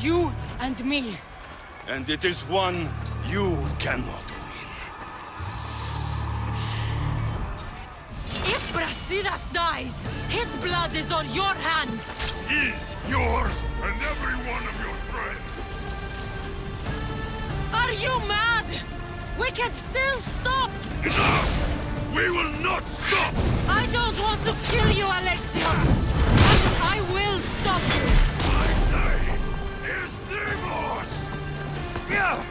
You and me. And it is one you cannot win. If Brasidas dies, his blood is on your hands! His, yours, and every one of your friends. Are you mad? We can still stop! Enough! We will not stop! I don't want to kill you, Alexios! And I will stop you! My name is Demos! Yeah!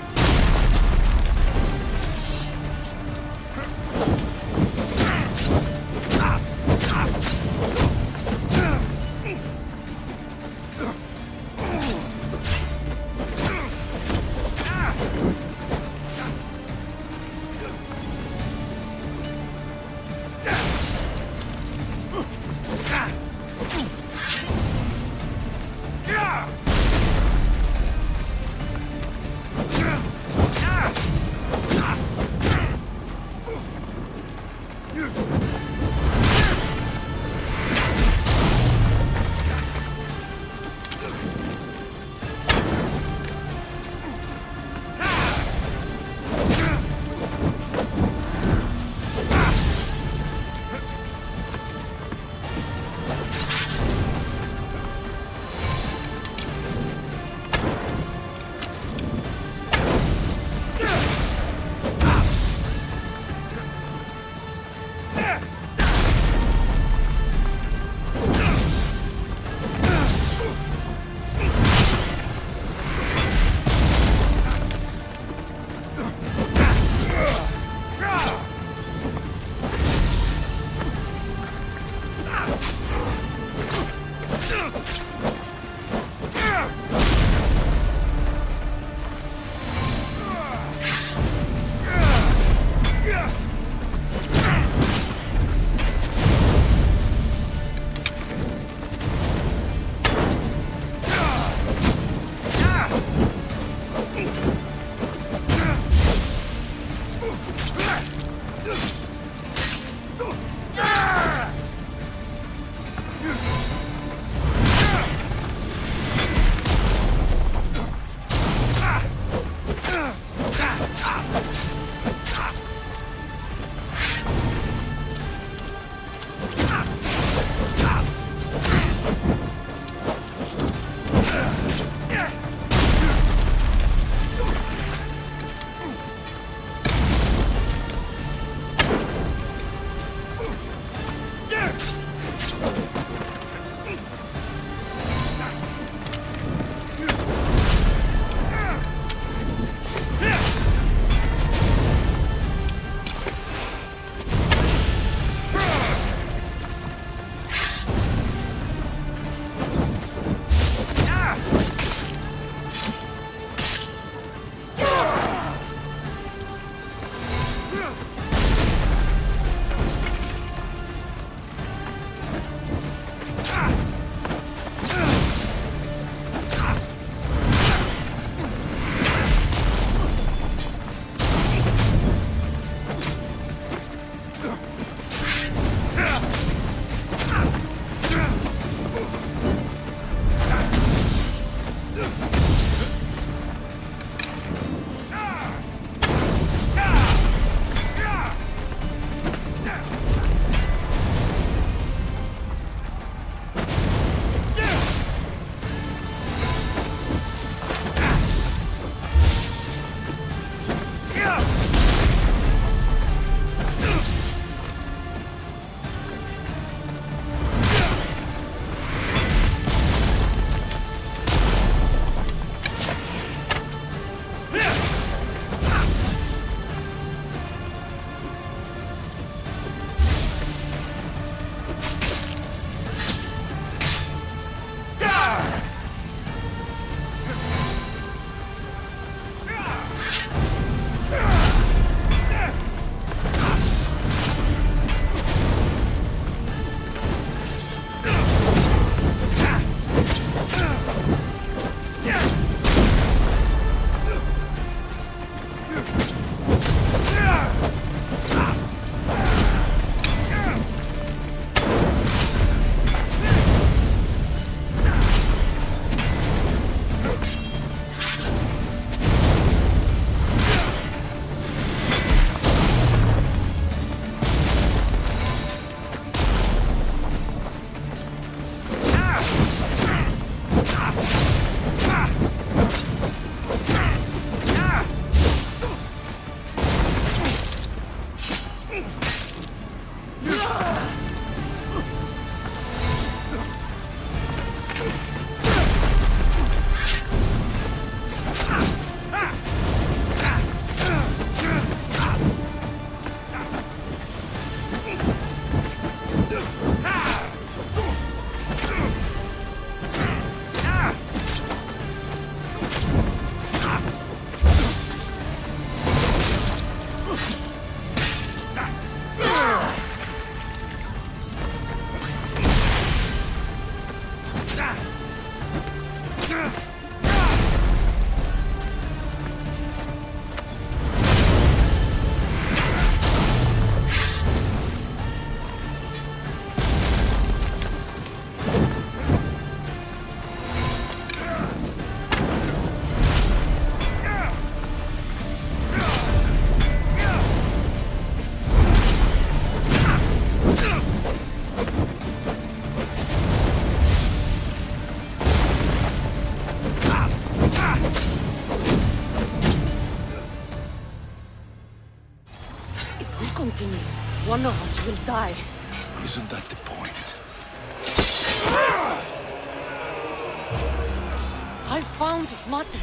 continue, one of us will die. Isn't that the point? I found Mother.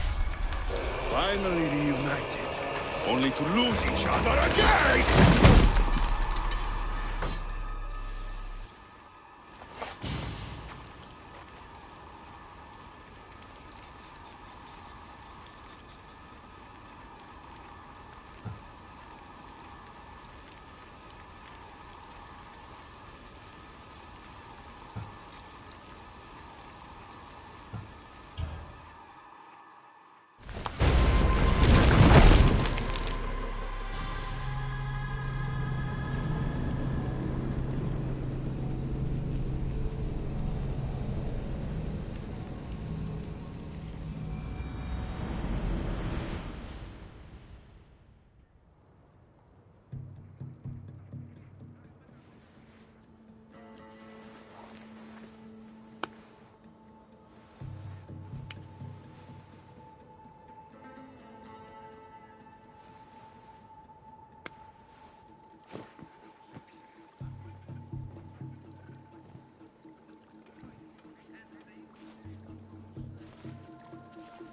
Finally reunited, only to lose each other again!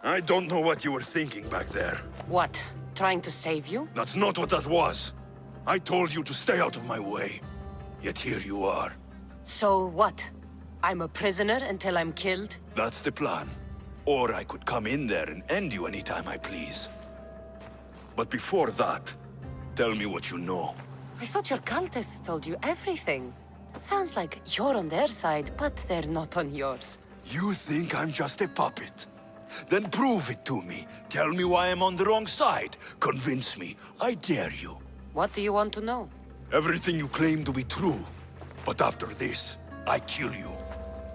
I don't know what you were thinking back there. What? Trying to save you? That's not what that was. I told you to stay out of my way. Yet here you are. So what? I'm a prisoner until I'm killed? That's the plan. Or I could come in there and end you anytime I please. But before that, tell me what you know. I thought your cultists told you everything. Sounds like you're on their side, but they're not on yours. You think I'm just a puppet? Then prove it to me. Tell me why I'm on the wrong side. Convince me. I dare you. What do you want to know? Everything you claim to be true. But after this, I kill you.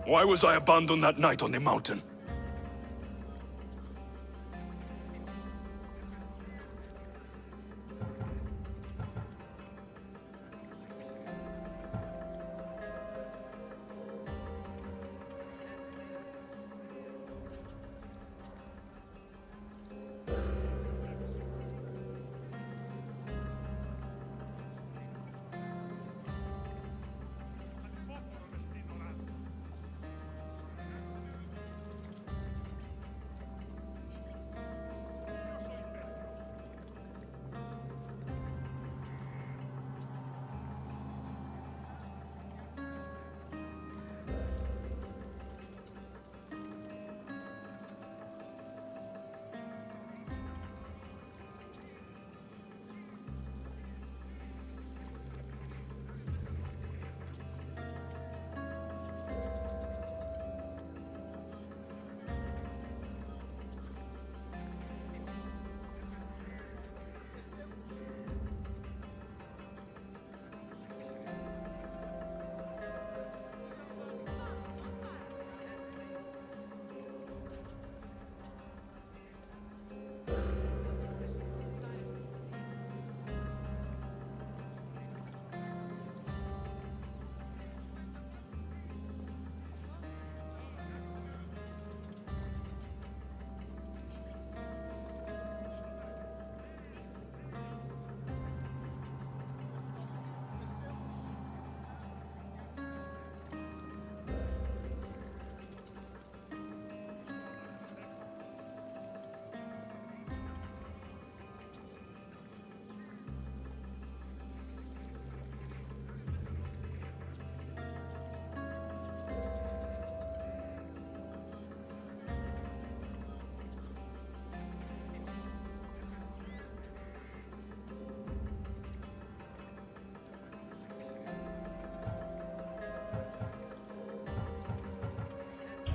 Why was I abandoned that night on the mountain?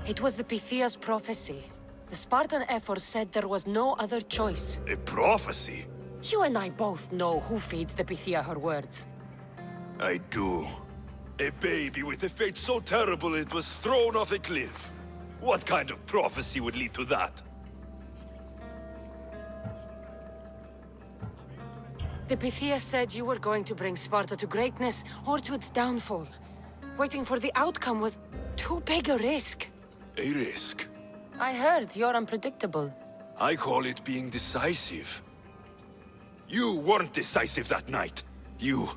It was the Pythia's prophecy. The Spartan Ephor said there was no other choice. A prophecy? You and I both know who feeds the Pythia her words. I do. A baby with a fate so terrible it was thrown off a cliff. What kind of prophecy would lead to that? The Pythia said you were going to bring Sparta to greatness or to its downfall. Waiting for the outcome was too big a risk. A risk? I heard you're unpredictable. I call it being decisive. You weren't decisive that night. You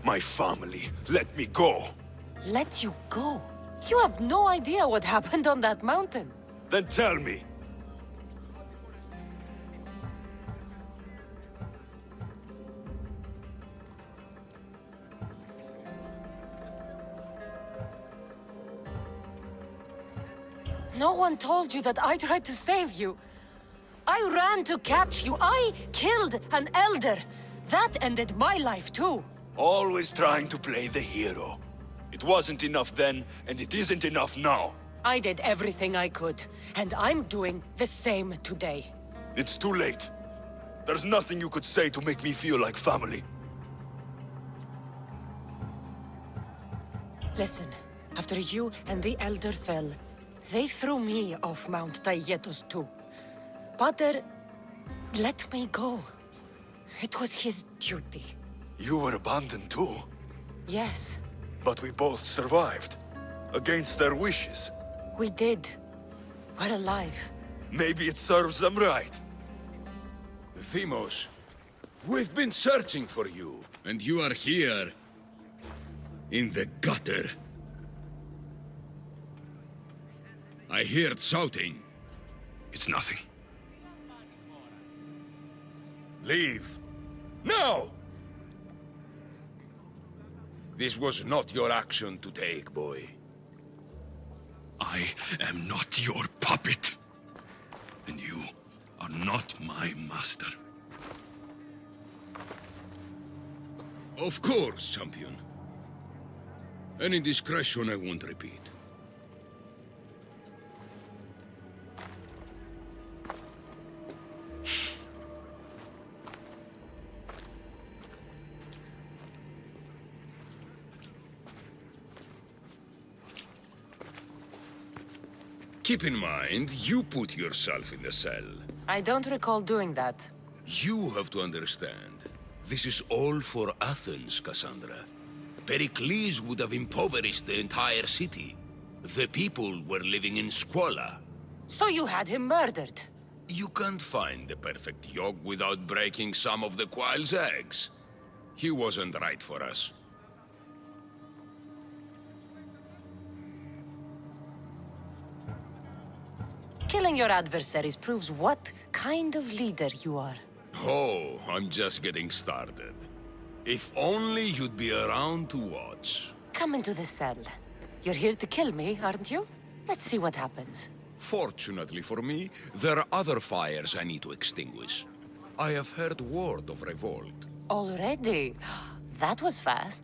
My family let me go. Let you go? You have no idea what happened on that mountain. Then tell me. No one told you that I tried to save you. I ran to catch you. I killed an elder. That ended my life too. Always trying to play the hero. It wasn't enough then, and it isn't enough now. I did everything I could, and I'm doing the same today. It's too late. There's nothing you could say to make me feel like family. Listen, after you and the Elder fell, they threw me off Mount Taietos too. Pater let me go. It was his duty. You were abandoned too, Yes, but we both survived. Against their wishes. we did. We're alive. Maybe it serves them right. Themos, we've been searching for you, and you are here. In the gutter. I heard shouting. It's nothing. Leave. Now! This was not your action to take, boy. I am not your puppet. And you are not my master. Of course, champion. Any indiscretion I won't repeat. Keep in mind, you put yourself in the cell. I don't recall doing that. You have to understand. This is all for Athens, Cassandra. Pericles would have impoverished the entire city. The people were living in squalor. So you had him murdered? You can't find the perfect yolk without breaking some of the quail's eggs. He wasn't right for us. Killing your adversaries proves what kind of leader you are. Oh, I'm just getting started. If only you'd be around to watch. Come into the cell. You're here to kill me, aren't you? Let's see what happens. Fortunately for me, there are other fires I need to extinguish. I have heard word of revolt. Already? That was fast.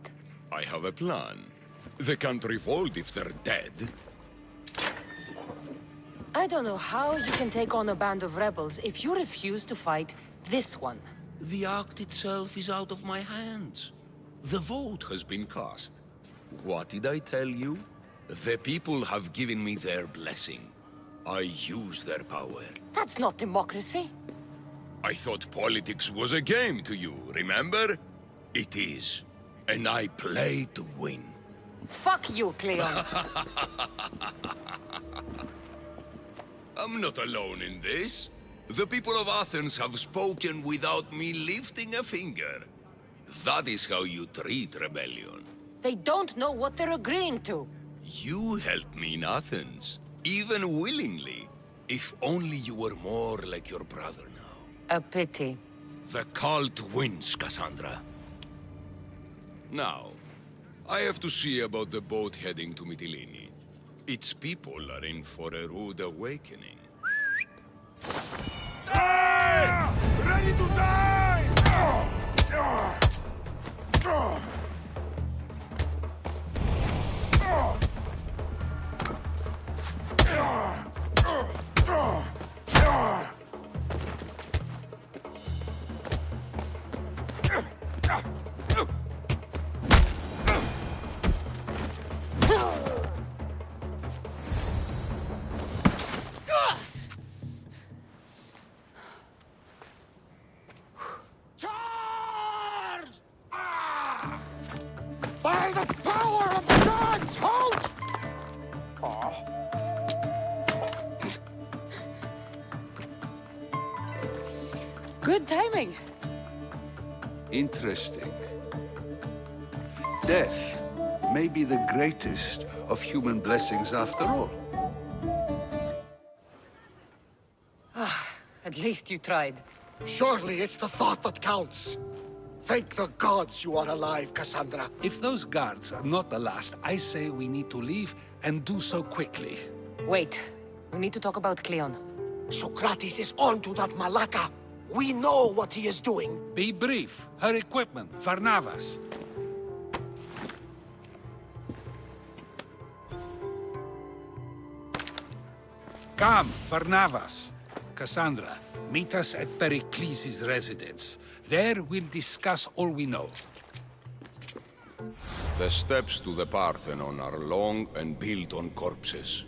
I have a plan. They can't revolt if they're dead. I don't know how you can take on a band of rebels if you refuse to fight this one. The act itself is out of my hands. The vote has been cast. What did I tell you? The people have given me their blessing. I use their power. That's not democracy. I thought politics was a game to you, remember? It is. And I play to win. Fuck you, Cleon. I'm not alone in this. The people of Athens have spoken without me lifting a finger. That is how you treat rebellion. They don't know what they're agreeing to. You helped me in Athens, even willingly. If only you were more like your brother now. A pity. The cult wins, Cassandra. Now, I have to see about the boat heading to Mytilene. Its people are in for a rude awakening. Die! Ready to die! By the power of the gods, halt! Good timing. Interesting. Death may be the greatest of human blessings after all. At least you tried. Surely it's the thought that counts. Thank the gods you are alive, Cassandra. If those guards are not the last, I say we need to leave, and do so quickly. Wait. We need to talk about Cleon. Socrates is onto that Malaka. We know what he is doing. Be brief. Her equipment, Varnavas. Come, Varnavas. Cassandra, meet us at Pericles' residence. There we'll discuss all we know. The steps to the Parthenon are long and built on corpses.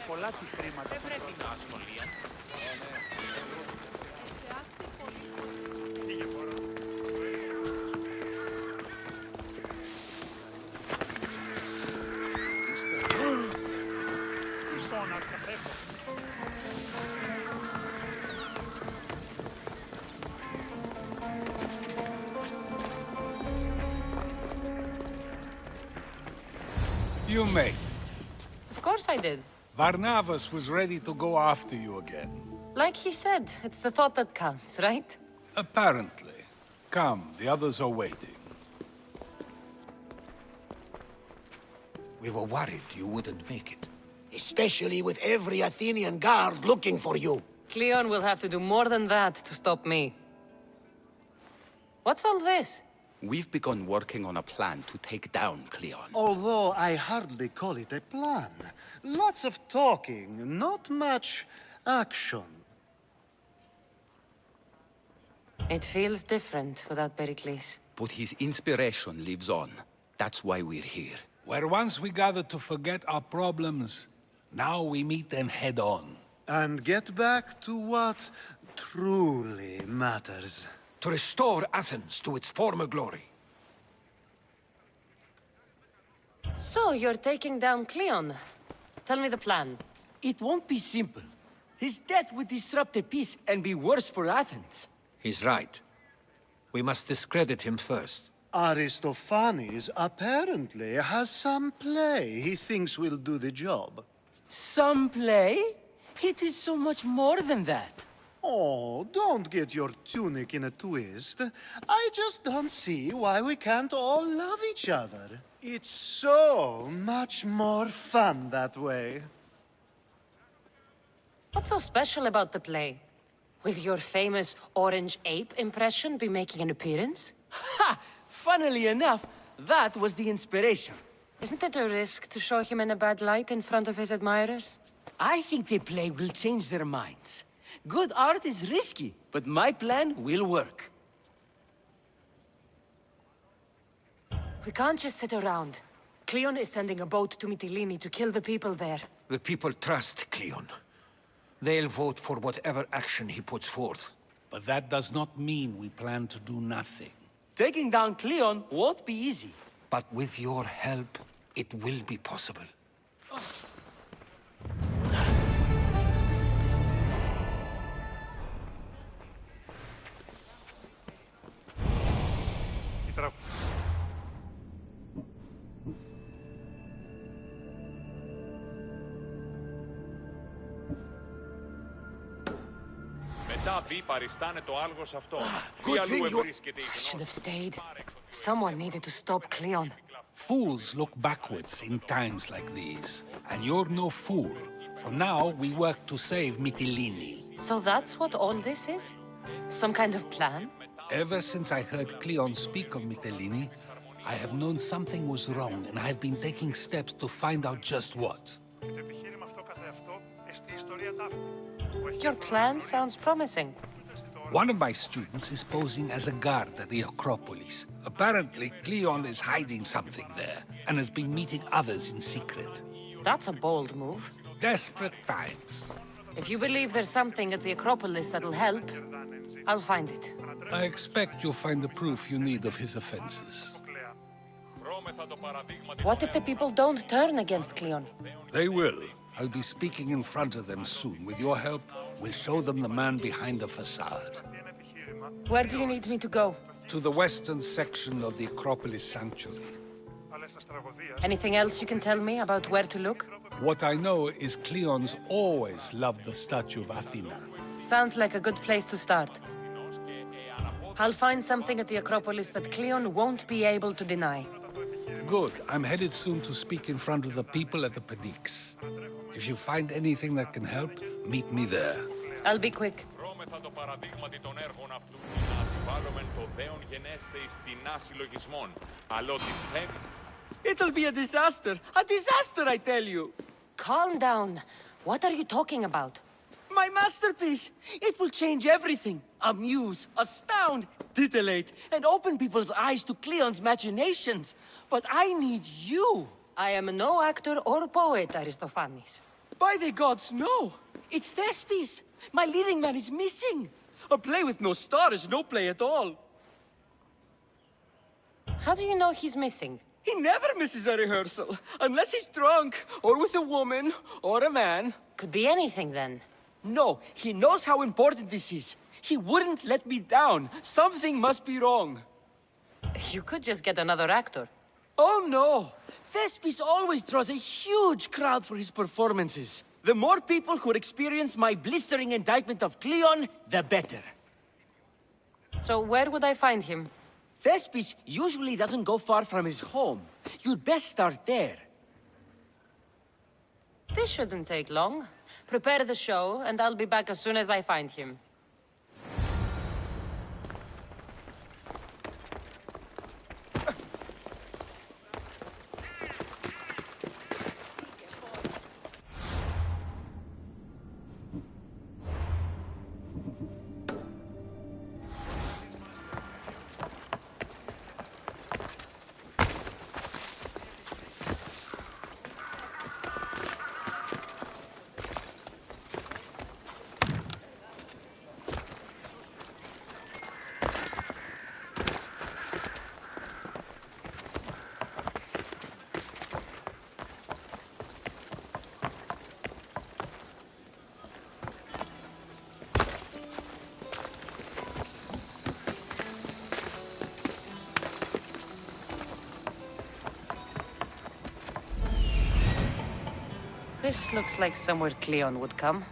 πολλά χρήματα. Δεν πρέπει να ασχολία. You made it. Of course I did. Varnavas was ready to go after you again. Like he said, it's the thought that counts, right? Apparently. Come, the others are waiting. We were worried you wouldn't make it. Especially with every Athenian guard looking for you. Cleon will have to do more than that to stop me. What's all this? We've begun working on a plan to take down Cleon. Although I hardly call it a plan. Lots of talking, not much action. It feels different without Pericles. But his inspiration lives on. That's why we're here. Where once we gathered to forget our problems, now we meet them head on. And get back to what truly matters. To restore Athens to its former glory. So, you're taking down Cleon. Tell me the plan. It won't be simple. His death would disrupt the peace and be worse for Athens. He's right. We must discredit him first. Aristophanes apparently has some play he thinks will do the job. Some play? It is so much more than that. Oh, don't get your tunic in a twist. I just don't see why we can't all love each other. It's so much more fun that way. What's so special about the play? Will your famous orange ape impression be making an appearance? Ha! Funnily enough, that was the inspiration. Isn't it a risk to show him in a bad light in front of his admirers? I think the play will change their minds. Good art is risky, but my plan will work. We can't just sit around. Cleon is sending a boat to Mytilene to kill the people there. The people trust Cleon. They'll vote for whatever action he puts forth. But that does not mean we plan to do nothing. Taking down Cleon won't be easy. But with your help, it will be possible. Μετά μπει παριστάνε το άλγος αυτό. Good thing you... I should have stayed. Someone needed to stop Cleon. Fools look backwards in times like these. And you're no fool. For now, we work to save Mytilene. So that's what all this is? Some kind of plan? Ever since I heard Cleon speak of Mytilene, I have known something was wrong, and I've been taking steps to find out just what. Your plan sounds promising. One of my students is posing as a guard at the Acropolis. Apparently, Cleon is hiding something there, and has been meeting others in secret. That's a bold move. Desperate times. If you believe there's something at the Acropolis that'll help, I'll find it. I expect you'll find the proof you need of his offenses. What if the people don't turn against Cleon? They will. I'll be speaking in front of them soon. With your help, we'll show them the man behind the facade. Where do you need me to go? To the western section of the Acropolis Sanctuary. Anything else you can tell me about where to look? What I know is Cleon's always loved the statue of Athena. Sounds like a good place to start. I'll find something at the Acropolis that Cleon won't be able to deny. Good. I'm headed soon to speak in front of the people at the Pnyx. If you find anything that can help, meet me there. I'll be quick. Το παραδείγματι των έργων αυτού να αντιβάλλομεν το δέον γενέστε εις τεινά συλλογισμών. Αλλότης θέμη. It'll be a disaster! A disaster, I tell you! Calm down. What are you talking about? My masterpiece! It will change everything. Amuse, astound, titillate, and open people's eyes to Cleon's machinations. But I need you! I am no actor or poet, Aristophanes. By the gods, no! It's Thespis! My leading man is missing! A play with no star is no play at all. How do you know he's missing? He never misses a rehearsal, unless he's drunk, or with a woman, or a man. Could be anything then. No, he knows how important this is. He wouldn't let me down. Something must be wrong. You could just get another actor. Oh no! Thespis always draws a huge crowd for his performances. The more people who experience my blistering indictment of Cleon, the better. So where would I find him? Thespis usually doesn't go far from his home. You'd best start there. This shouldn't take long. Prepare the show, and I'll be back as soon as I find him. This looks like somewhere Cleon would come.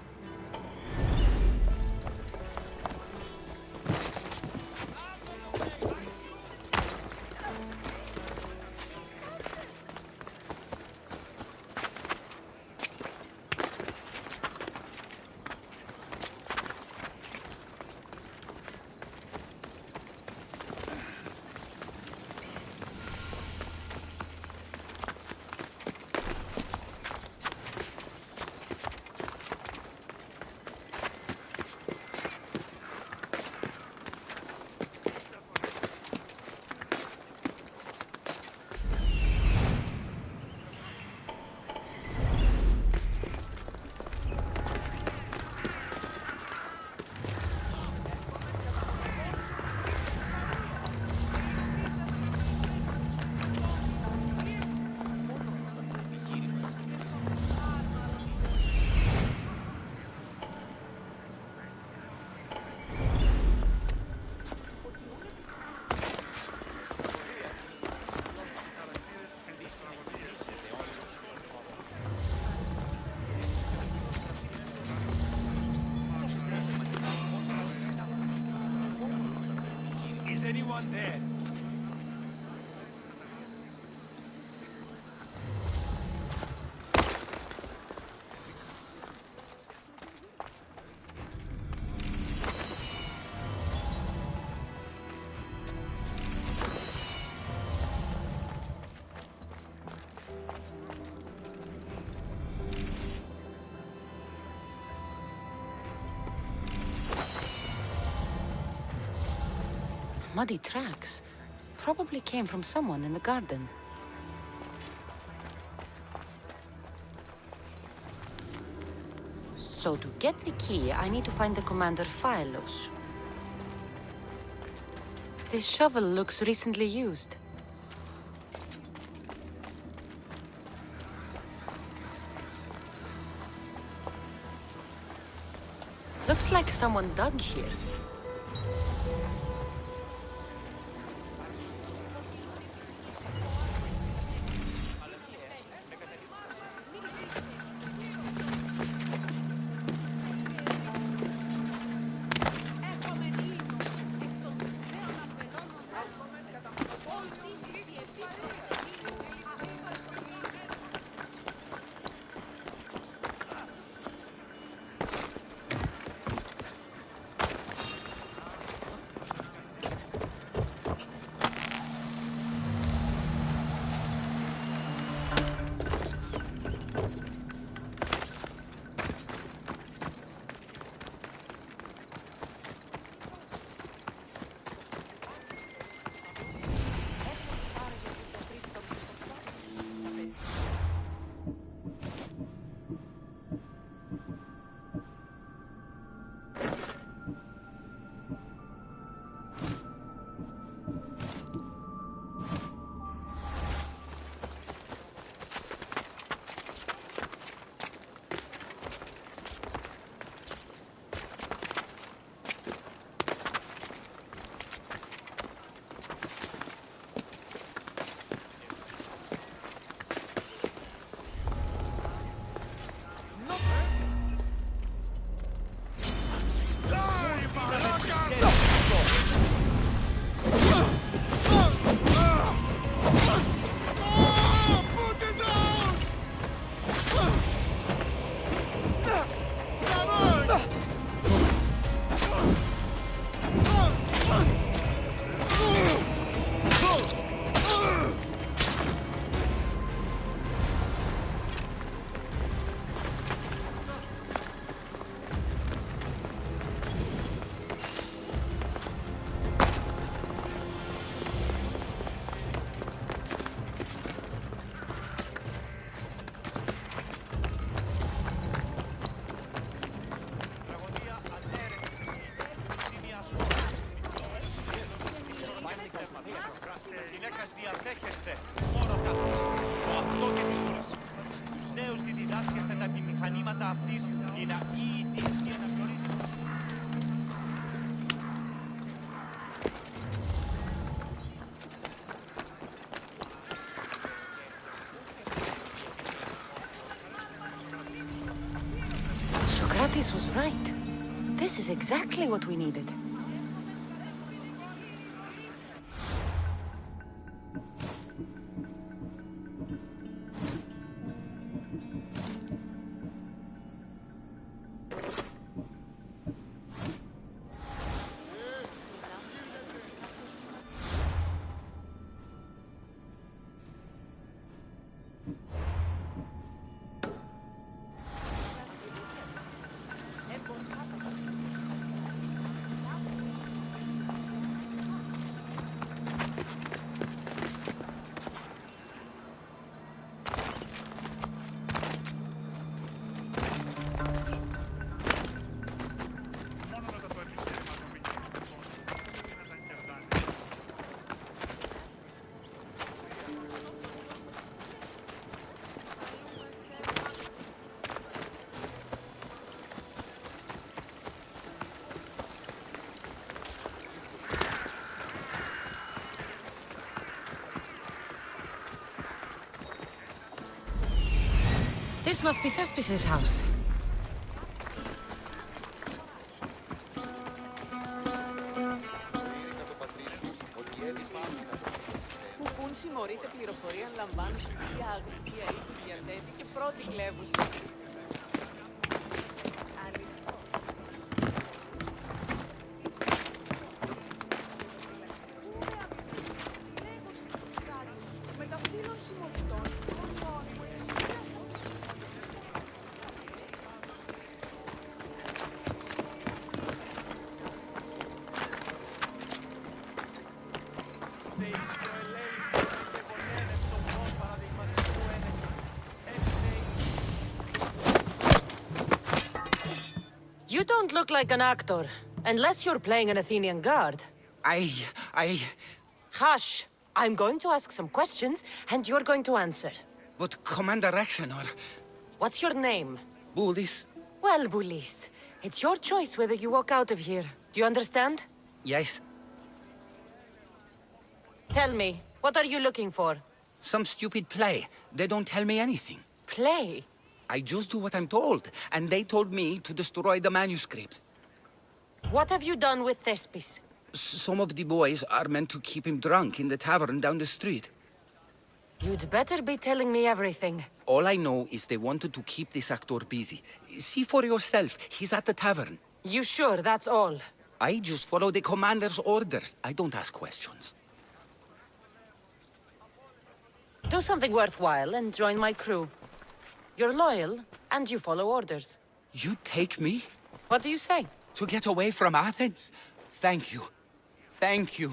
Muddy tracks. Probably came from someone in the garden. So to get the key, I need to find the commander Pylos. This shovel looks recently used. Looks like someone dug here. γυναίκας διαδέχεστε μόνο καθώς το αυτό και της μούρας. Τους νέους διδάσκεστε τα επιμηχανήματα αυτής για να ήδη εσύ αναγνωρίζετε. Socrates was right. This is exactly what we needed. This must be Thespis' house. Που πουν συμμορείται πληροφορία αν λαμβάνουν στην ίδια αγρικία ή που διατέβει και πρώτη κλέβουσα. You don't look like an actor, unless you're playing an Athenian guard. Hush! I'm going to ask some questions, and you're going to answer. But Commander Rexenor... What's your name? Bulis? Well, Bulis, it's your choice whether you walk out of here. Do you understand? Yes. Tell me, what are you looking for? Some stupid play. They don't tell me anything. Play? I just do what I'm told, and they told me to destroy the manuscript. What have you done with Thespis? Some of the boys are meant to keep him drunk in the tavern down the street. You'd better be telling me everything. All I know is they wanted to keep this actor busy. See for yourself, he's at the tavern. You sure that's all? I just follow the commander's orders. I don't ask questions. Do something worthwhile and join my crew. You're loyal, and you follow orders. You take me? What do you say? To get away from Athens? Thank you. Thank you.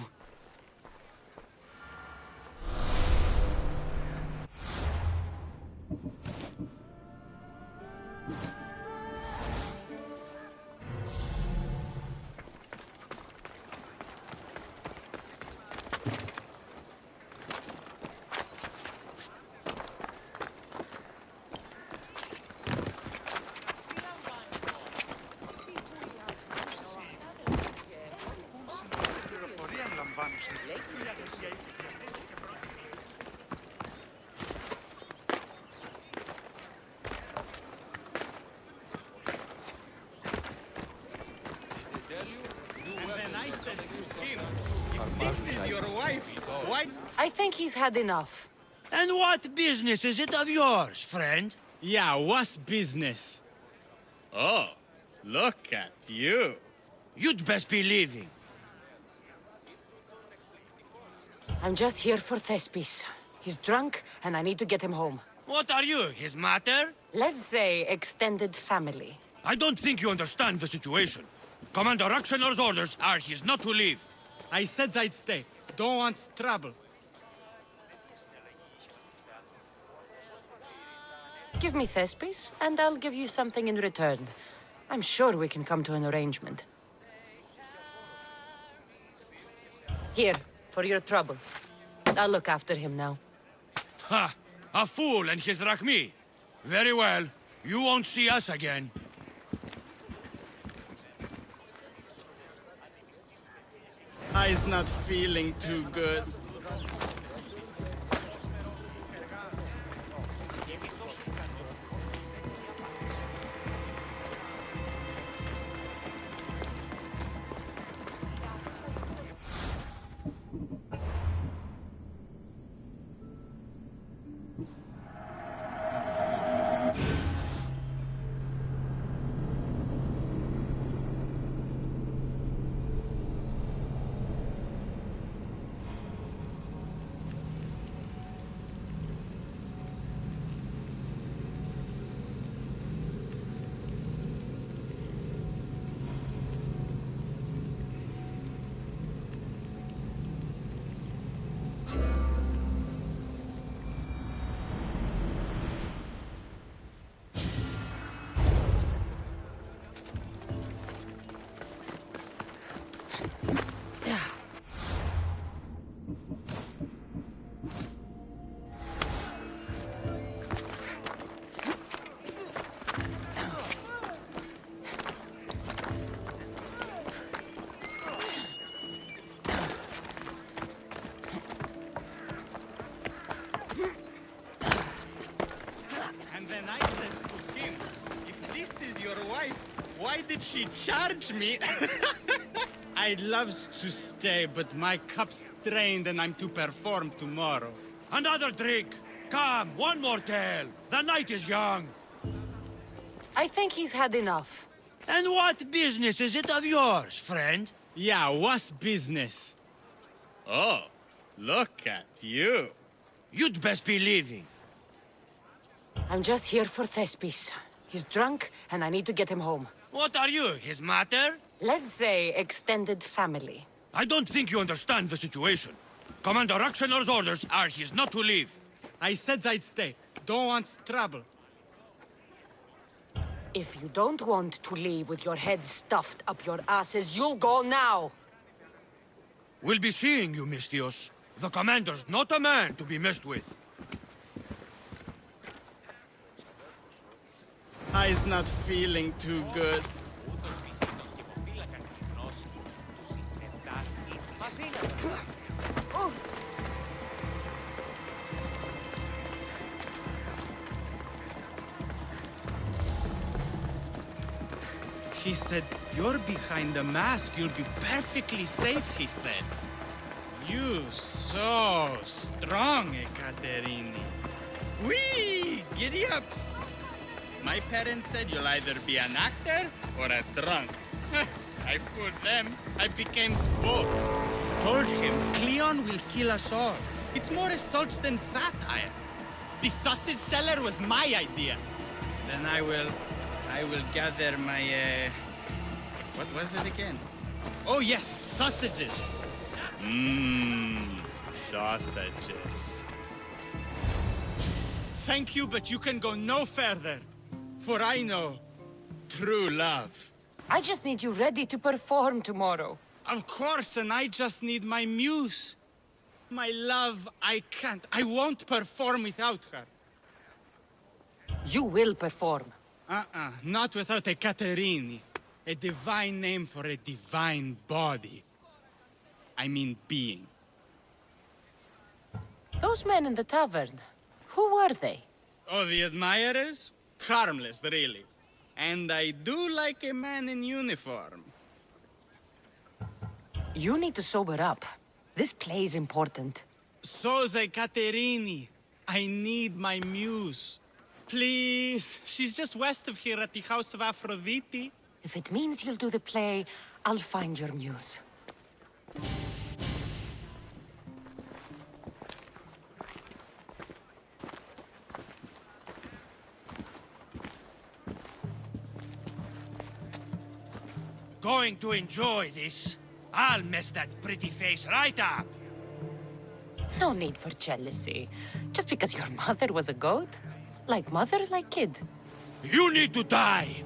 I think he's had enough. And what business is it of yours, friend? Yeah, what's business? Oh, look at you. You'd best be leaving. I'm just here for Thespis. He's drunk, and I need to get him home. What are you, his mater? Let's say extended family. I don't think you understand the situation. Commander Raxenor's orders are he's not to leave. I said I'd stay. Don't want trouble. Give me Thespis, and I'll give you something in return. I'm sure we can come to an arrangement. Here, for your troubles. I'll look after him now. Ha! A fool and his drachmi. Very well. You won't see us again. I's not feeling too good. And then I says to him, if this is your wife, why did she charge me? I'd love to stay, but my cup's drained and I'm to perform tomorrow. Another drink. Come, one more tale. The night is young. I think he's had enough. And what business is it of yours, friend? Yeah, what's business? Oh, look at you. You'd best be leaving. I'm just here for Thespis. He's drunk, and I need to get him home. What are you, his mater? Let's say extended family. I don't think you understand the situation. Commander Rakshanor's orders are he's not to leave. I said I'd stay. Don't want trouble. If you don't want to leave with your heads stuffed up your asses, you'll go now! We'll be seeing you, Mistios. The commander's not a man to be messed with. I's not feeling too good. He said, you're behind the mask, you'll be perfectly safe, he said. You so strong, Ekaterini. Whee! Giddy up! My parents said you'll either be an actor or a drunk. I fooled them. I became both. Told him Cleon will kill us all. It's more assaults than satire. The sausage seller was my idea. Then I will gather my, what was it again? Oh yes, sausages. Sausages. Thank you, but you can go no further. For I know true love. I just need you ready to perform tomorrow. Of course, and I just need my muse. My love, I can't. I won't perform without her. You will perform. Not without a Caterini. A divine name for a divine body. I mean being. Those men in the tavern, who were they? Oh, the admirers? Harmless, really. And I do like a man in uniform. You need to sober up. This play's important. Soze Caterini. I need my muse. Please. She's just west of here at the House of Aphrodite. If it means you'll do the play, I'll find your muse. Going to enjoy this. I'll mess that pretty face right up. No need for jealousy. Just because your mother was a goat? Like mother, like kid. You need to die!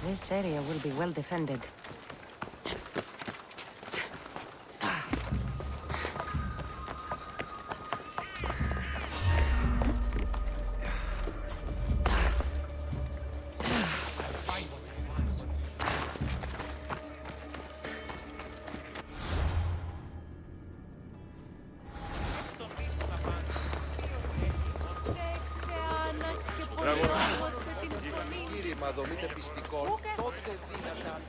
This area will be well defended. Κύριε, μα δομείτε πιστικών, τότε δυνατά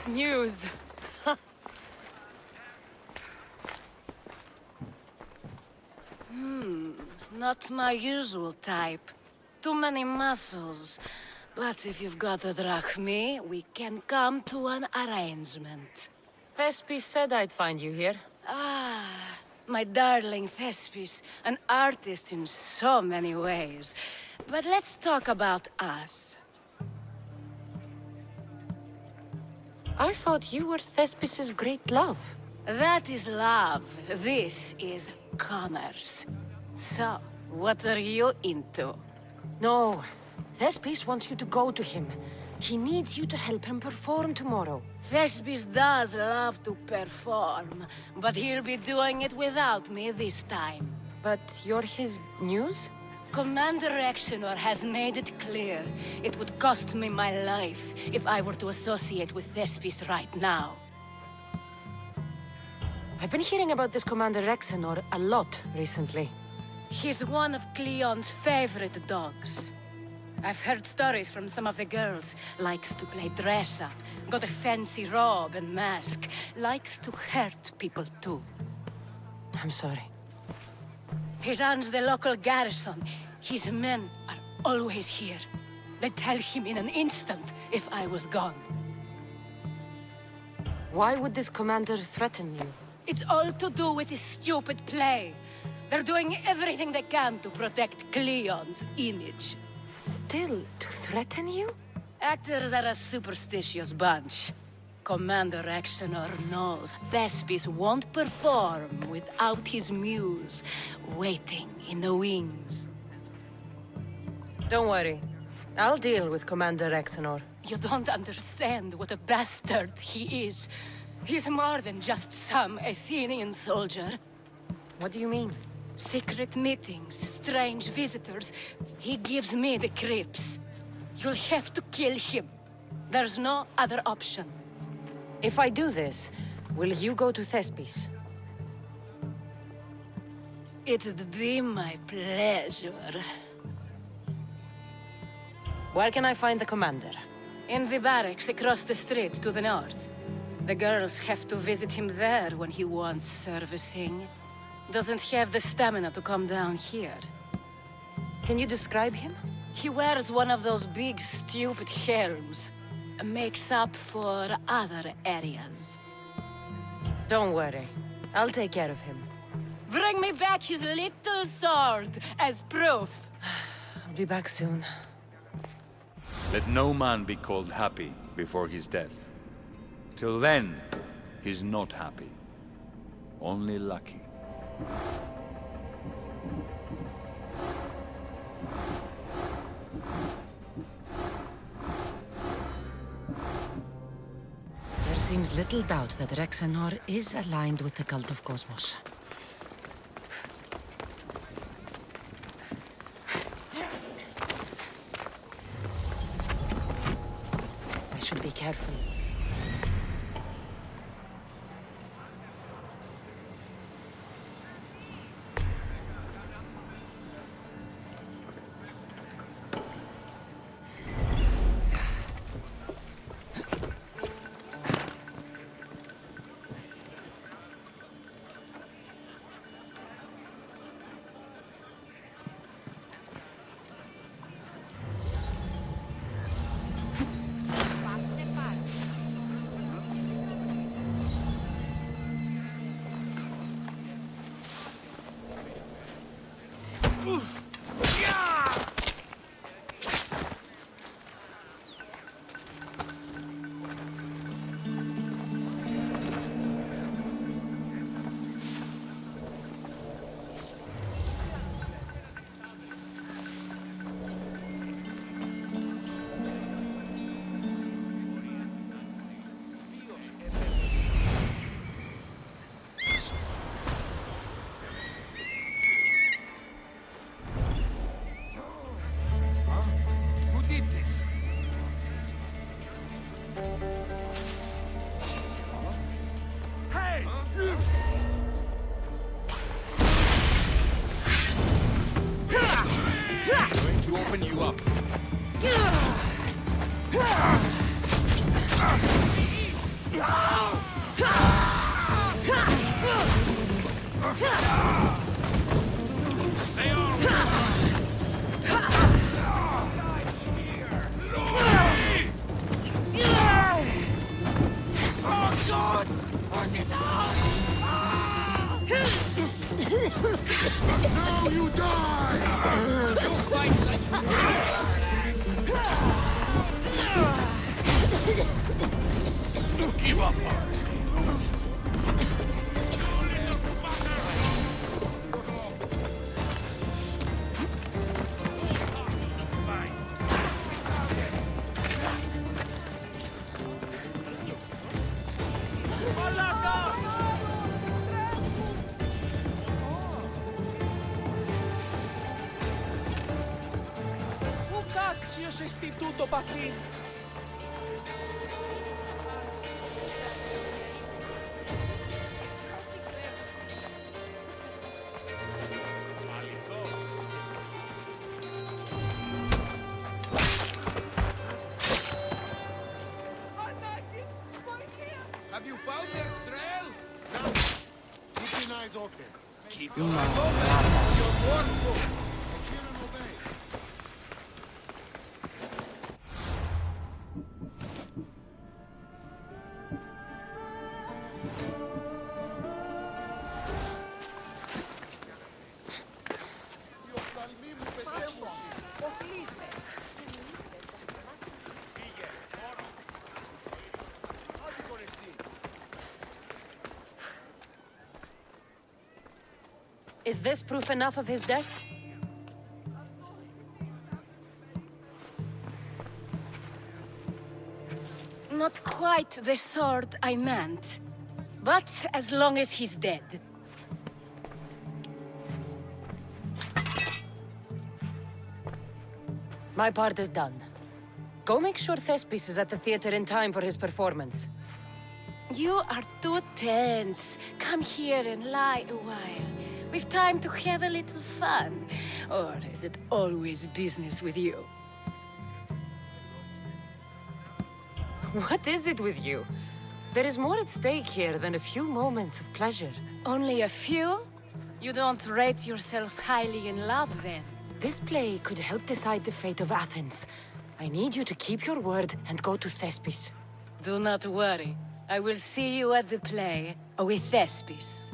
News. Not my usual type. Too many muscles. But if you've got the drachmi, we can come to an arrangement. Thespis said I'd find you here. Ah, my darling Thespis, an artist in so many ways. But let's talk about us. I thought you were Thespis's great love. That is love. This is commerce. So, what are you into? No. Thespis wants you to go to him. He needs you to help him perform tomorrow. Thespis does love to perform, but he'll be doing it without me this time. But you're his muse? Commander Exenor has made it clear it would cost me my life if I were to associate with Thespis right now. I've been hearing about this Commander Exenor a lot recently. He's one of Cleon's favorite dogs. I've heard stories from some of the girls. Likes to play dress-up, got a fancy robe and mask. Likes to hurt people too. I'm sorry. He runs the local garrison. His men are always here. They'd tell him in an instant if I was gone. Why would this commander threaten you? It's all to do with his stupid play. They're doing everything they can to protect Cleon's image. Still, to threaten you? Actors are a superstitious bunch. Commander Exenor knows Thespis won't perform without his muse waiting in the wings. Don't worry. I'll deal with Commander Exenor. You don't understand what a bastard he is. He's more than just some Athenian soldier. What do you mean? Secret meetings, strange visitors. He gives me the creeps. You'll have to kill him. There's no other option. If I do this, will you go to Thespis? It'd be my pleasure. Where can I find the commander? In the barracks across the street to the north. The girls have to visit him there when he wants servicing. Doesn't have the stamina to come down here. Can you describe him? He wears one of those big, stupid helms. Makes up for other areas. Don't worry. I'll take care of him. Bring me back his little sword as proof. I'll be back soon. Let no man be called happy before his death. Till then, he's not happy. Only lucky. There seems little doubt that Rexenor is aligned with the cult of Cosmos. should be careful. Open you up. Now you die! You fight like give up. Άξιος εστί τούτο παθήν. Have you found their trail? No. Keep your eyes open. Keep your eyes open. Your workbook. Hear and obey. Is this proof enough of his death? Not quite the sword I meant. But as long as he's dead. My part is done. Go make sure Thespis is at the theater in time for his performance. You are too tense. Come here and lie a while. We've time to have a little fun. Or is it always business with you? What is it with you? There is more at stake here than a few moments of pleasure. Only a few? You don't rate yourself highly in love, then? This play could help decide the fate of Athens. I need you to keep your word and go to Thespis. Do not worry. I will see you at the play with Thespis.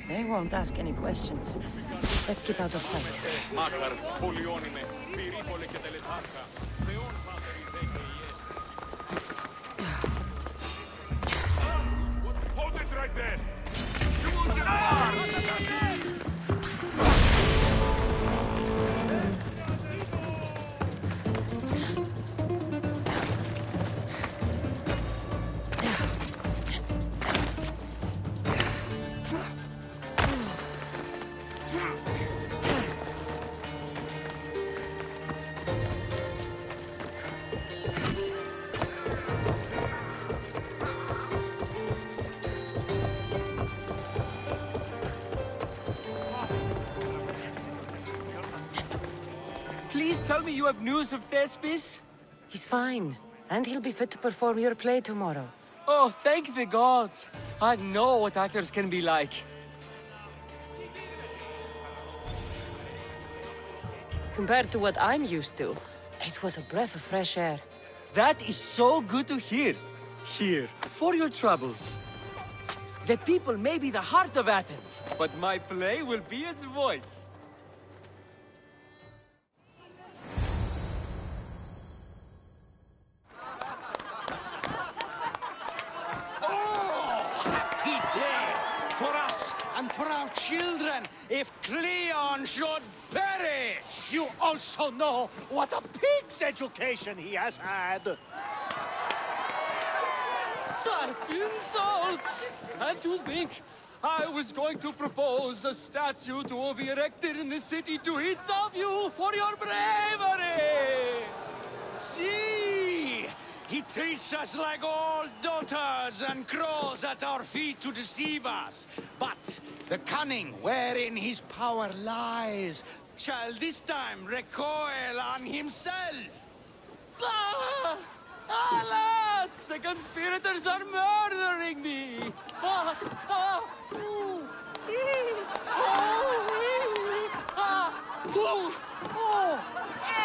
They won't ask any questions. Let's keep out of sight. Μάκαρ, πολιόνιμε, πυρήπολε και τελετάρχα, Θεόν πάτερ ιδέ και ιέσαι. Hold it right there! Please tell me you have news of Thespis? He's fine, and he'll be fit to perform your play tomorrow. Oh, thank the gods! I know what actors can be like. Compared to what I'm used to, it was a breath of fresh air. That is so good to hear. Here, for your troubles. The people may be the heart of Athens, but my play will be its voice. Happy day for us and for our children if Cleon should perish! You also know what a pig's education he has had. Such insults! And to think I was going to propose a statue to be erected in the city to each of you for your bravery! See! He treats us like old dotards and crawls at our feet to deceive us. But the cunning wherein his power lies shall this time recoil on himself. Ah! Alas! The conspirators are murdering me! Ah! Ah! Ooh! Ee! Oh! Ee! Ah! Ooh! Oh!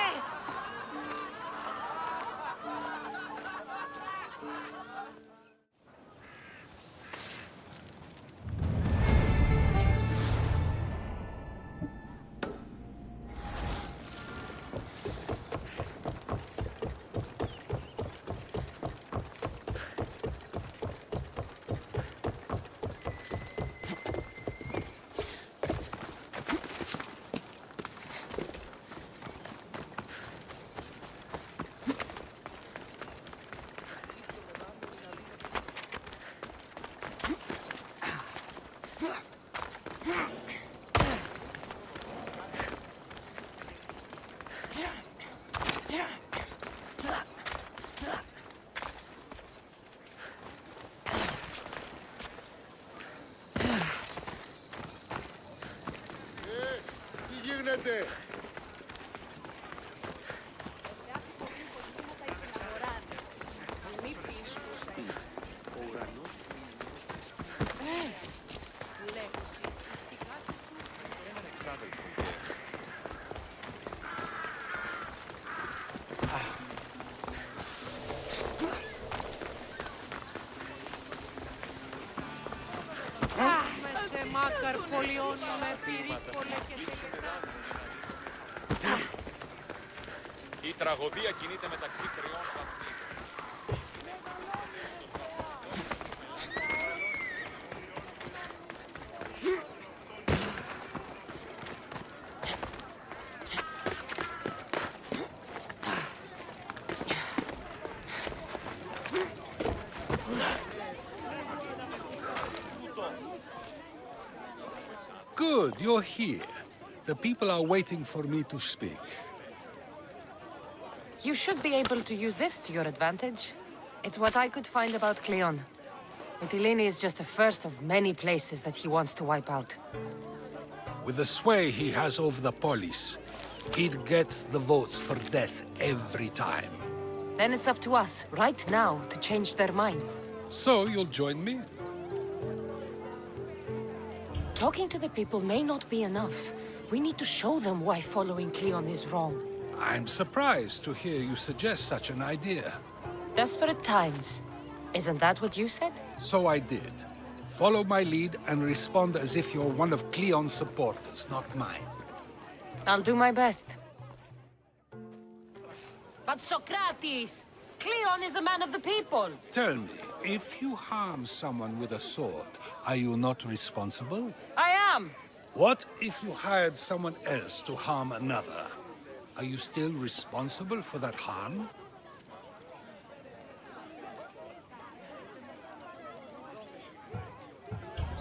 Eh! Τι γίνεται? Σε μάκαρ, πολιόνιμε, πυρήπολε και τελετάρχα. Η τραγωδία κινείται μεταξύ τριών βαθμίδων. Good, you're here. The people are waiting for me to speak. You should be able to use this to your advantage. It's what I could find about Cleon. Mytilene is just the first of many places that he wants to wipe out. With the sway he has over the polis, he'd get the votes for death every time. Then it's up to us, right now, to change their minds. So you'll join me? Talking to the people may not be enough. We need to show them why following Cleon is wrong. I'm surprised to hear you suggest such an idea. Desperate times. Isn't that what you said? So I did. Follow my lead and respond as if you're one of Cleon's supporters, not mine. I'll do my best. But Socrates! Cleon is a man of the people! Tell me, if you harm someone with a sword, are you not responsible? I am! What if you hired someone else to harm another? Are you still responsible for that harm?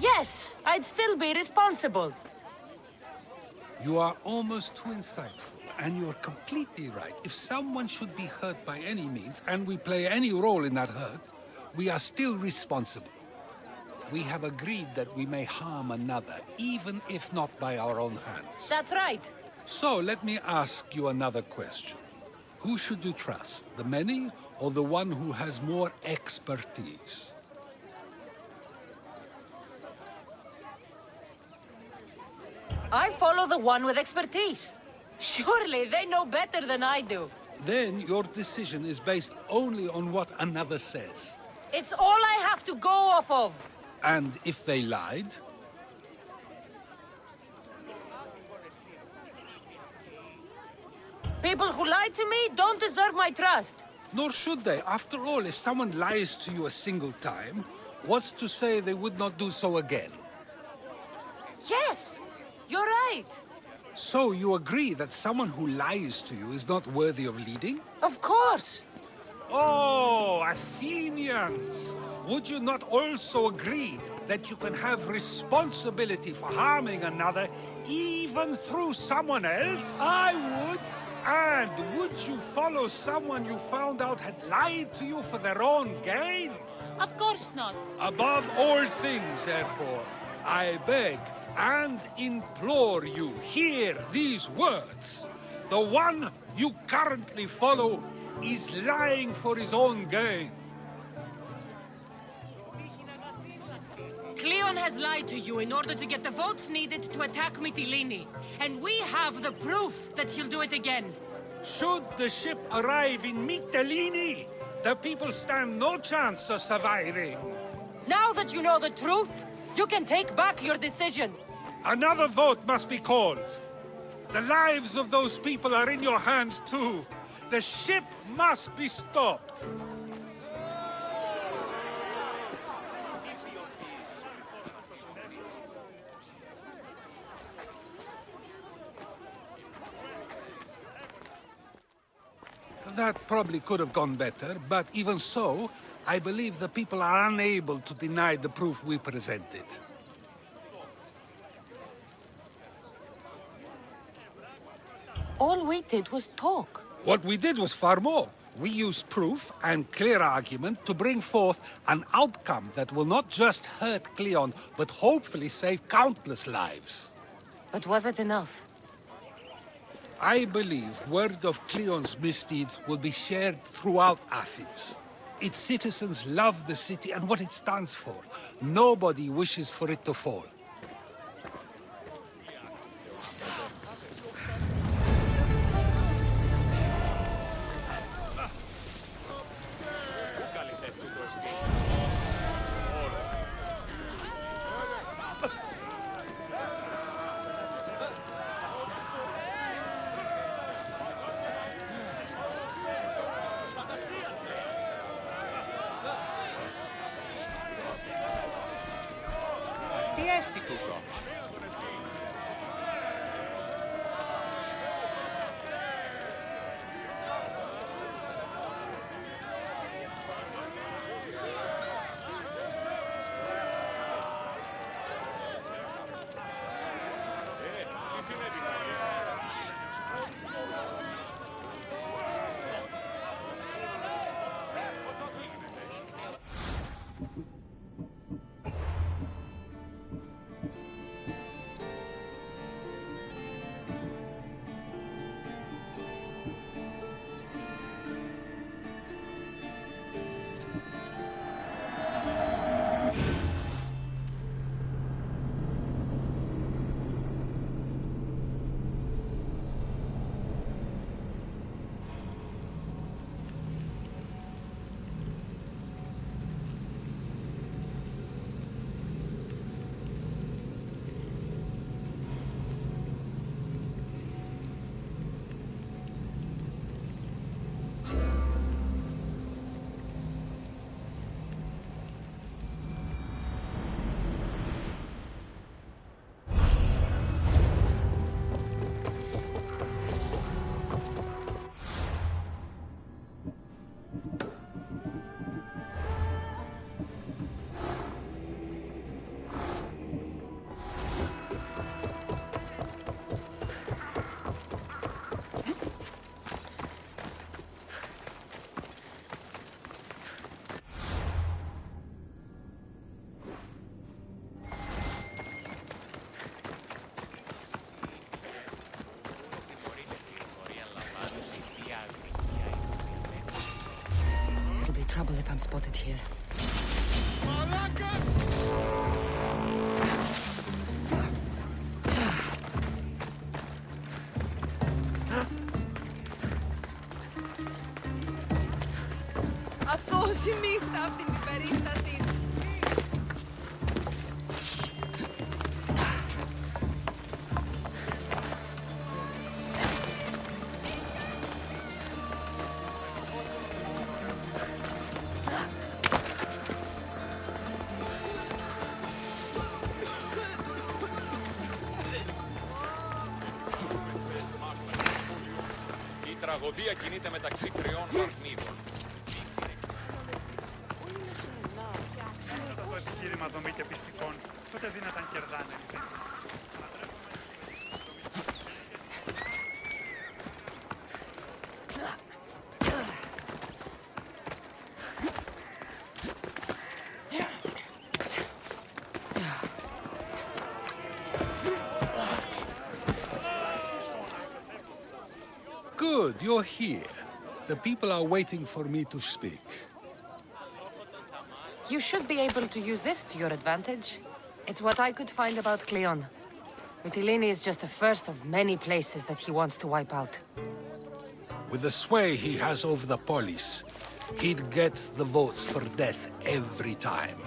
Yes, I'd still be responsible. You are almost too insightful, and you're completely right. If someone should be hurt by any means, and we play any role in that hurt, we are still responsible. We have agreed that we may harm another, even if not by our own hands. That's right. So, let me ask you another question. Who should you trust, the many or the one who has more expertise? I follow the one with expertise. Surely they know better than I do. Then your decision is based only on what another says. It's all I have to go off of. And if they lied? People who lie to me don't deserve my trust. Nor should they. After all, if someone lies to you a single time, what's to say they would not do so again? Yes, you're right. So you agree that someone who lies to you is not worthy of leading? Of course. Oh, Athenians! Would you not also agree that you can have responsibility for harming another even through someone else? I would. And would you follow someone you found out had lied to you for their own gain? Of course not. Above all things, therefore, I beg and implore you, hear these words. The one you currently follow is lying for his own gain. Cleon has lied to you in order to get the votes needed to attack Mytilene. And we have the proof that he'll do it again. Should the ship arrive in Mytilene, the people stand no chance of surviving. Now that you know the truth, you can take back your decision. Another vote must be called. The lives of those people are in your hands too. The ship must be stopped. That probably could have gone better, but even so, I believe the people are unable to deny the proof we presented. All we did was talk. What we did was far more. We used proof and clear argument to bring forth an outcome that will not just hurt Cleon, but hopefully save countless lives. But was it enough? I believe word of Cleon's misdeeds will be shared throughout Athens. Its citizens love the city and what it stands for. Nobody wishes for it to fall. Τι έστι τούτο? Τι συνέβη μόλις? trouble if I'm spotted here. Αθώος ημίστα από την υπερίσταση. Η τραγωδία κινείται μεταξύ τριών αρνίδων. Το επιχείρημα δομή και πιστικών, τότε δύναταν κερδάνε. Good, you're here. The people are waiting for me to speak. You should be able to use this to your advantage. It's what I could find about Cleon. Mytilene is just the first of many places that he wants to wipe out. With the sway he has over the police, he'd get the votes for death every time.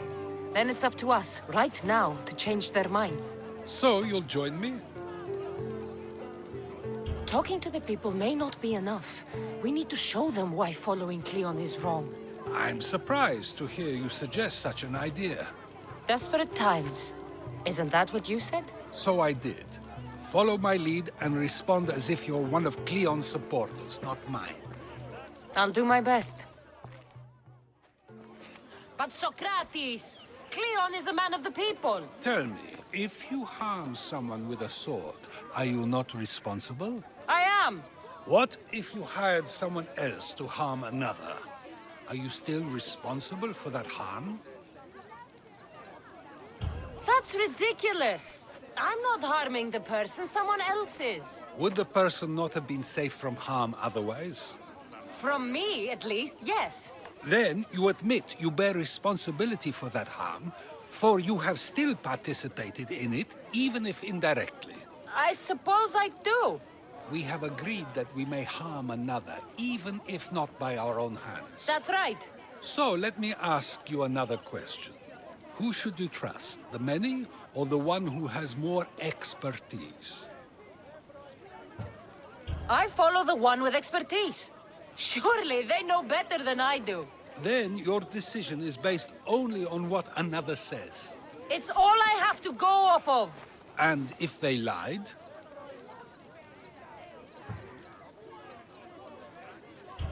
Then it's up to us, right now, to change their minds. So you'll join me? Talking to the people may not be enough. We need to show them why following Cleon is wrong. I'm surprised to hear you suggest such an idea. Desperate times. Isn't that what you said? So I did. Follow my lead and respond as if you're one of Cleon's supporters, not mine. I'll do my best. But Socrates! Cleon is a man of the people! Tell me, if you harm someone with a sword, are you not responsible? I am! What if you hired someone else to harm another? Are you still responsible for that harm? That's ridiculous! I'm not harming the person, someone else is. Would the person not have been safe from harm otherwise? From me, at least, yes. Then you admit you bear responsibility for that harm, for you have still participated in it, even if indirectly. I suppose I do. We have agreed that we may harm another, even if not by our own hands. That's right. So let me ask you another question. Who should you trust, the many or the one who has more expertise? I follow the one with expertise. Surely they know better than I do. Then your decision is based only on what another says. It's all I have to go off of. And if they lied?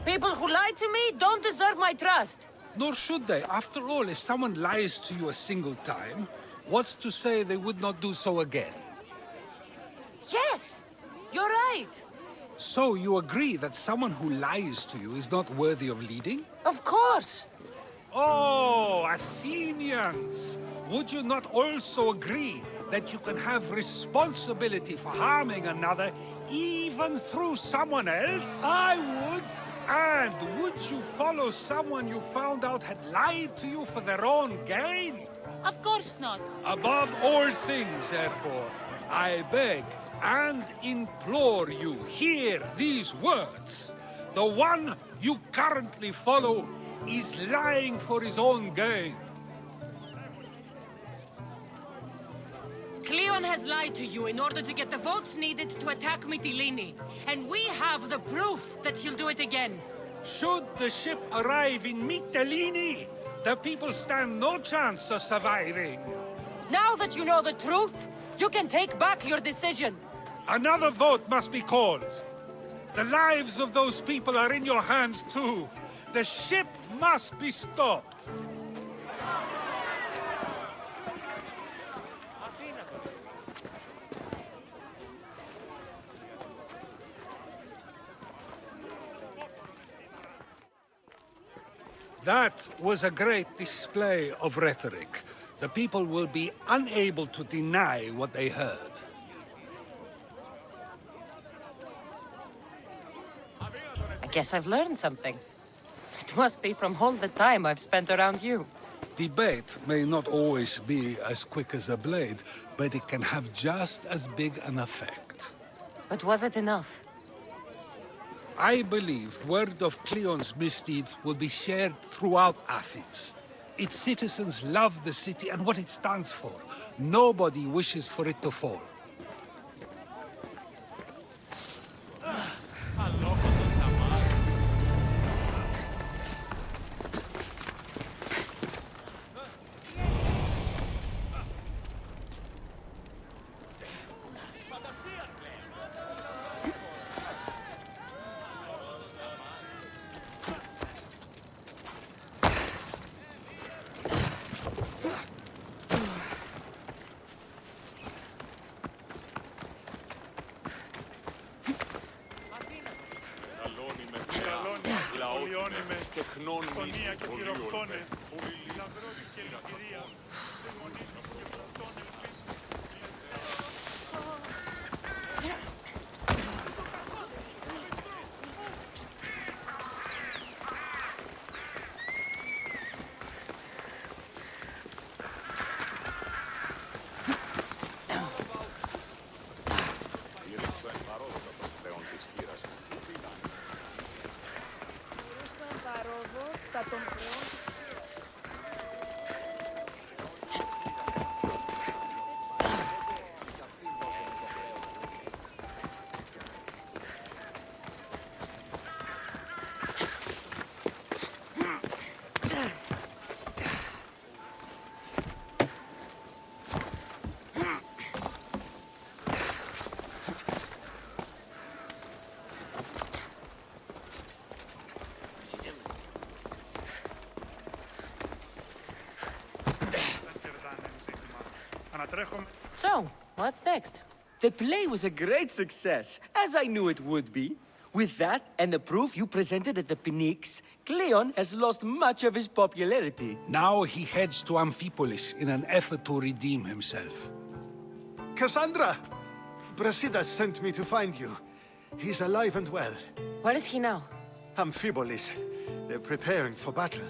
People who lie to me don't deserve my trust. Nor should they. After all, if someone lies to you a single time, what's to say they would not do so again? Yes, you're right. So you agree that someone who lies to you is not worthy of leading? Of course. Oh, Athenians! Would you not also agree that you can have responsibility for harming another even through someone else? I would. And would you follow someone you found out had lied to you for their own gain? Of course not. Above all things, therefore, I beg and implore you, hear these words. The one you currently follow is lying for his own gain. Cleon has lied to you in order to get the votes needed to attack Mytilene. And we have the proof that he'll do it again. Should the ship arrive in Mytilene, the people stand no chance of surviving. Now that you know the truth, you can take back your decision. Another vote must be called. The lives of those people are in your hands too. The ship must be stopped. That was a great display of rhetoric. The people will be unable to deny what they heard. I guess I've learned something. It must be from all the time I've spent around you. Debate may not always be as quick as a blade, but it can have just as big an effect. But was it enough? I believe word of Cleon's misdeeds will be shared throughout Athens. Its citizens love the city and what it stands for. Nobody wishes for it to fall. Φωνία και πυροκτώνε, λαυρώνει και ελευθερία, δαιμονίζουν και πρωτώνε ελπίσεις. So, what's next? The play was a great success, as I knew it would be. With that, and the proof you presented at the Pnyx, Cleon has lost much of his popularity. Now he heads to Amphipolis in an effort to redeem himself. Cassandra! Brasidas sent me to find you. He's alive and well. Where is he now? Amphipolis. They're preparing for battle.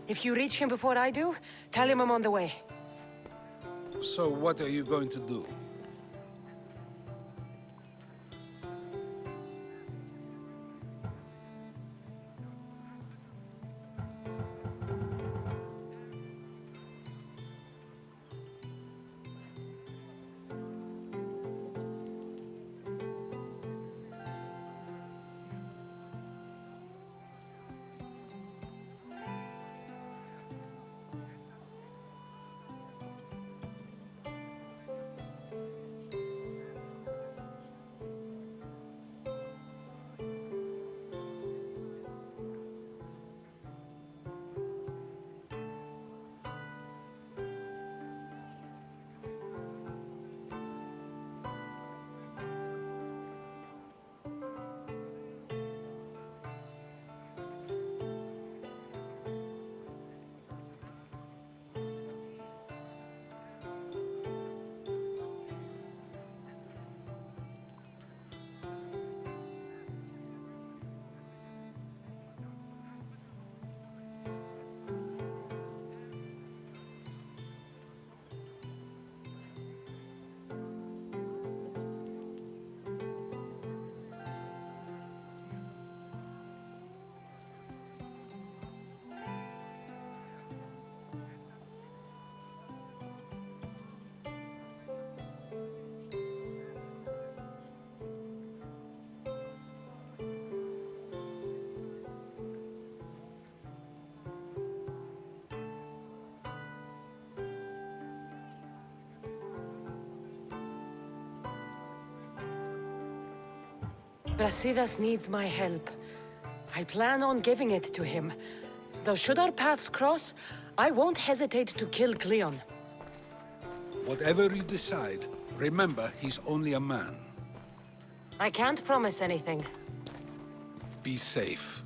If you reach him before I do, tell him I'm on the way. So what are you going to do? Brasidas needs my help. I plan on giving it to him. Though should our paths cross, I won't hesitate to kill Cleon. Whatever you decide, remember he's only a man. I can't promise anything. Be safe.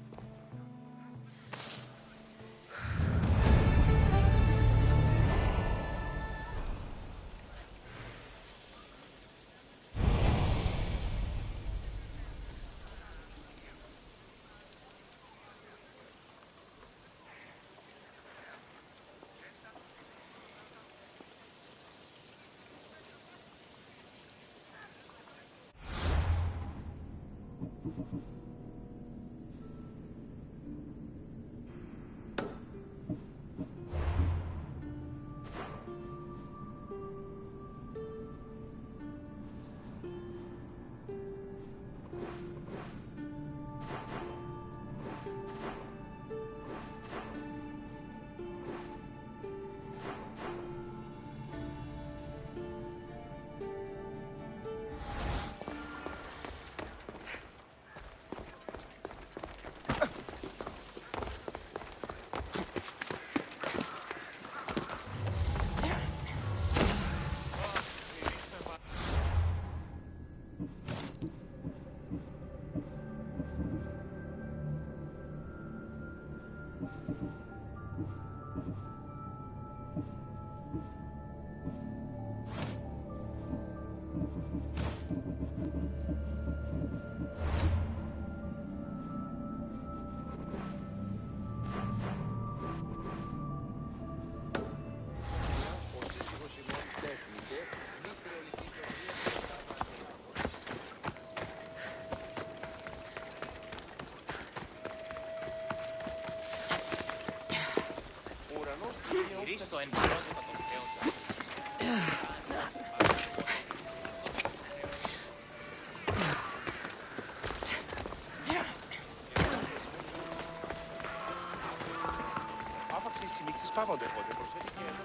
Πόντε, προσέχει και εδώ.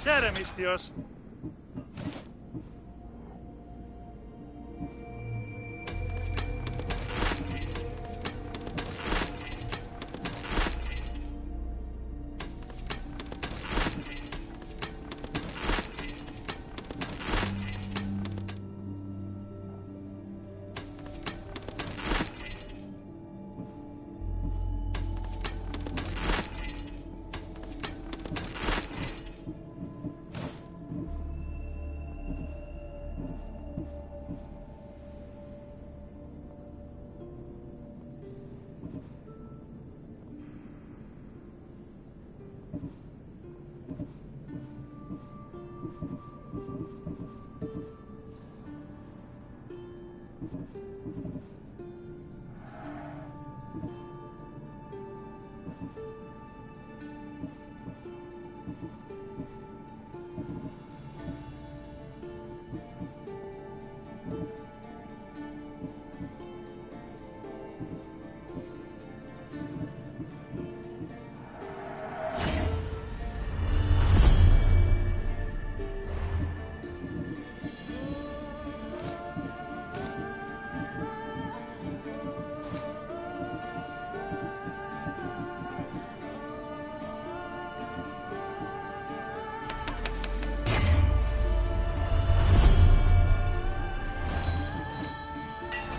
Χαίρε, μύστιος.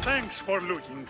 Thanks for looking.